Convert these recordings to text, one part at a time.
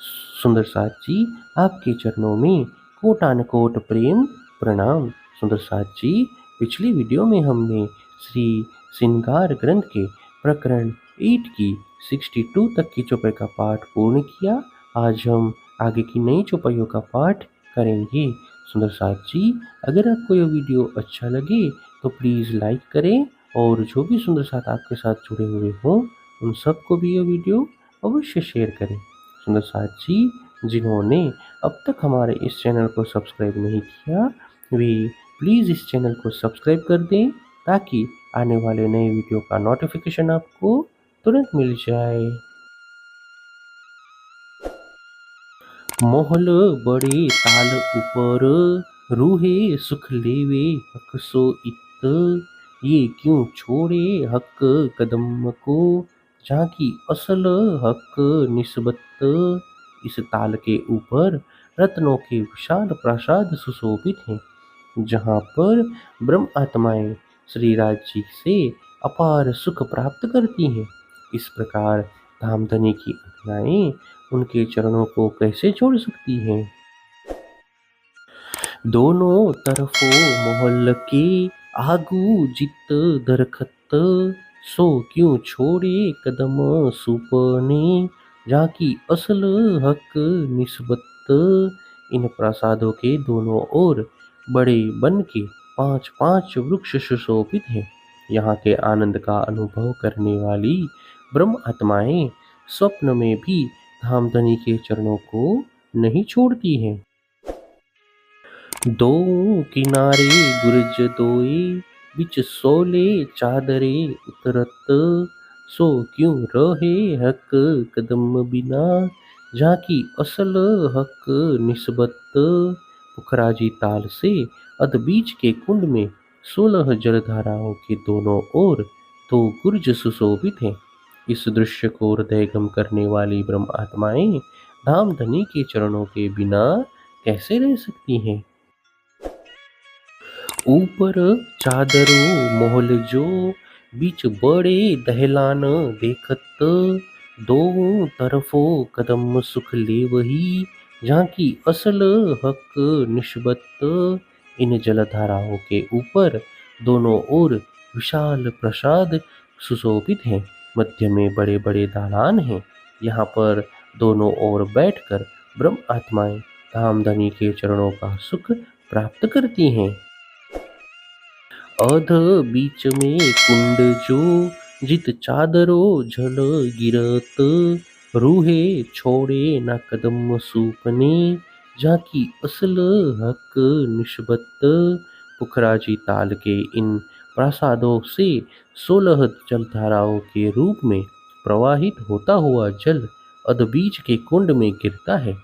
सुंदर साथ जी, आपके चरणों में कोटानकोट प्रेम प्रणाम। सुंदर साथ जी, पिछली वीडियो में हमने श्री श्रृंगार ग्रंथ के प्रकरण 8 की 62 तक की चौपाई का पाठ पूर्ण किया। आज हम आगे की नई चौपाइयों का पाठ करेंगे। सुंदर साथ जी, अगर आपको यह वीडियो अच्छा लगे तो प्लीज़ लाइक करें और जो भी सुंदर साथ आपके साथ जुड़े हुए हों उन सबको भी यह वीडियो अवश्य शेयर करें। सुंदर साथ जी, जिन्होंने अब तक हमारे इस चैनल को सब्सक्राइब नहीं किया, वे प्लीज़ इस चैनल को सब्सक्राइब कर दें ताकि आने वाले नए वीडियो का नोटिफिकेशन आपको तुरंत मिल जाए। मोहल बड़े ताल ऊपर, रूहे सुख लेवे हक सो इत। ये क्यों छोड़े हक कदम को, झांकी असल हक निस्बत। इस ताल के ऊपर रत्नों के विशाल प्रासाद सुशोभित हैं, जहाँ पर ब्रह्म आत्माएं श्रीराज जी से अपार सुख प्राप्त करती हैं। इस प्रकार धामधनी की आज्ञाएं उनके चरणों को कैसे छोड़ सकती हैं। दोनों तरफों मोहल्ल के आगू जित दरखत, सो क्यों छोड़े कदम सुपने, जाकी असल हक निस्बत। इन प्रासादों के दोनों ओर बड़े वन के 5-5 वृक्ष सुशोभित हैं। यहाँ के आनंद का अनुभव करने वाली ब्रह्म आत्माएं स्वप्न में भी धामधनी के चरणों को नहीं छोड़ती हैं। दो किनारे गुरज दोए, बिच सोले चादरे उतरत। सो क्यों रहे हक कदम बिना, झाकी असल हक निस्बत। पुखराजी ताल से अध बीच के कुंड में 16 जलधाराओं के दोनों ओर 2 गुर्ज सुशोभित हैं। इस दृश्य को हृदयगम करने वाली ब्रह्म आत्माएं धामधनी के चरणों के बिना कैसे रह सकती हैं। ऊपर चादरों मोहल जो, बीच बड़े दहलान देखत। दोनों तरफों कदम सुख ले वही, झांकी असल हक निस्बत। इन जलधाराओं के ऊपर दोनों ओर विशाल प्रसाद सुशोभित हैं, मध्य में बड़े बड़े दालान हैं। यहाँ पर दोनों ओर बैठकर ब्रह्म आत्माएं धामधनी के चरणों का सुख प्राप्त करती हैं। अध बीच में कुंड जो, जित चादरो झल गिरत। रूहे छोड़े न कदम सूपने, झाकी असल हक निस्बत। पुखराजी ताल के इन प्रासादों से 16 जलधाराओं के रूप में प्रवाहित होता हुआ जल अधबीज के कुंड में गिरता है।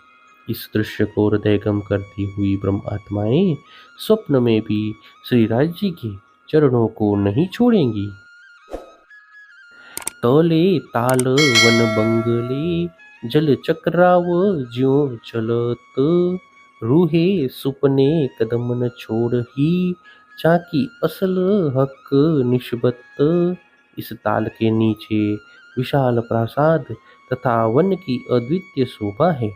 इस दृश्य को हृदयगम करती हुई ब्रह्म आत्माएं स्वप्न में भी श्री राज जी के चरणों को नहीं छोड़ेंगी। तले ताल वन बंगले, जल चक्राव ज्यों चलत। रूहे सुपने कदम न छोड़ ही, चाकी असल हक निस्बत। इस ताल के नीचे विशाल प्रासाद तथा वन की अद्वितीय शोभा है।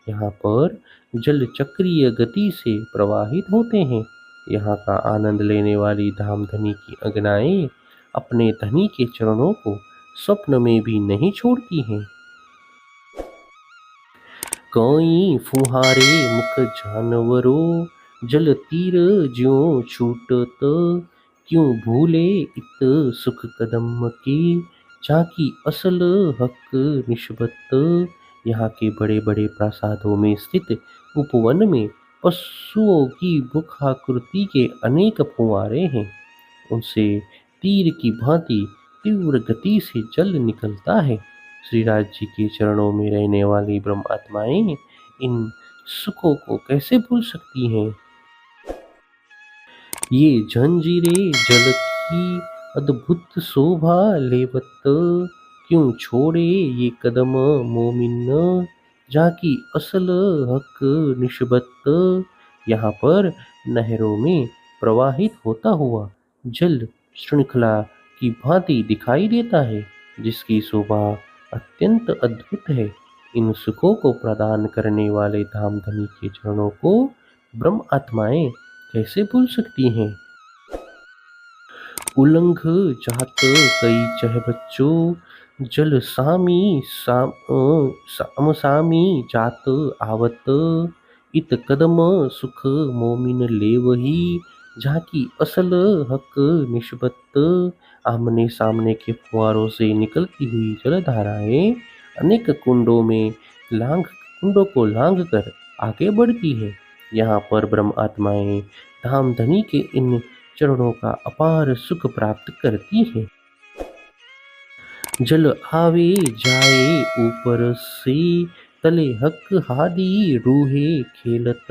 यहाँ पर जल चक्रीय गति से प्रवाहित होते हैं। यहाँ का आनंद लेने वाली धामधनी की अगनाएं अपने धनी के चरणों को स्वप्न में भी नहीं छोड़ती हैं। कई फुहारे मुख जानवरों, जल तीर ज्यों छूटत। क्यों भूले इत सुख कदम के, झाकी असल हक निस्बत। यहाँ के बड़े बड़े प्रासादों में स्थित उपवन में पशुओं की मुखाकृति के अनेक फुहारे हैं। उनसे तीर की भांति तीव्र गति से जल निकलता है। श्रीराज जी के चरणों में रहने वाली ब्रह्म आत्माएं इन सुखों को कैसे भूल सकती हैं। ये जंजीरें जल की अद्भुत शोभा लेवत। क्यों छोड़े ये कदम मोमिन, जाकी असल हक निस्बत। यहाँ पर नहरों में प्रवाहित होता हुआ जल श्रृंखला की भांति दिखाई देता है, जिसकी शोभा अत्यंत अद्भुत है। इन सुखों को प्रदान करने वाले धामधनी के चरणों को ब्रह्म आत्माएं कैसे भूल सकती हैं। उलंघ जात कई चह बच्चों, जल सामी साम सामी जात आवत, इत कदम सुख मोमिन लेवही, झाकी असल हक निस्बत। आमने सामने के फुहारों से निकलती हुई जलधाराएं अनेक कुंडों को लांघ कर आगे बढ़ती है। यहाँ पर ब्रह्म आत्माएं धामधनी के इन चरणों का अपार सुख प्राप्त करती है। जल आवे जाए ऊपर से, तले हक हादी रूहे खेलत,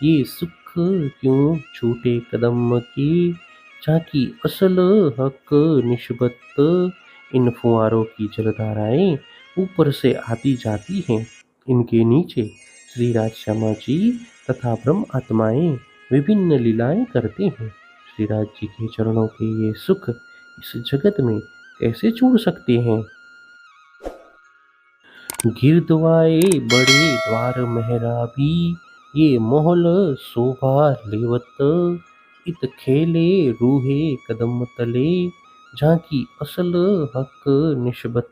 ये सुख क्यों छूटे कदम के, झाकी असल हक निस्बत। इन फुहारों की जलधाराएं ऊपर से आती जाती हैं। इनके नीचे श्री राज श्यामा जी तथा ब्रह्म आत्माएं विभिन्न लीलाएं करते हैं। श्री राज जी के चरणों के ये सुख इस जगत में कैसे छोड़ सकते हैं। गिरदवाए बड़े द्वार मेहराबी, ये मोहल शोभा लेवत, इत खेले रूहे कदम तले, झांकी असल हक निस्बत।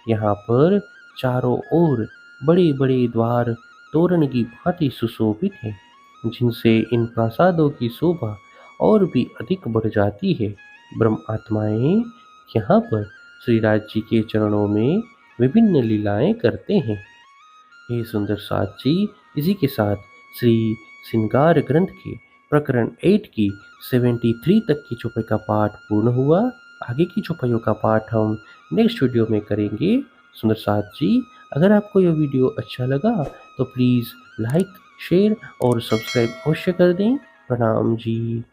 यहाँ पर चारों ओर बड़े बड़े द्वार तोरण की भांति सुशोभित हैं, जिनसे इन प्रासादों की शोभा और भी अधिक बढ़ जाती है। ब्रह्म आत्माएं यहाँ पर श्री राज जी के चरणों में विभिन्न लीलाएं करते हैं। हे सुंदर साथ जी, इसी के साथ श्री श्रृंगार ग्रंथ के प्रकरण 8 की 73 तक की चौपाई का पाठ पूर्ण हुआ। आगे की चौपाइयों का पाठ हम नेक्स्ट वीडियो में करेंगे। सुंदर साथ जी, अगर आपको यह वीडियो अच्छा लगा तो प्लीज़ लाइक, शेयर और सब्सक्राइब अवश्य कर दें। प्रणाम जी।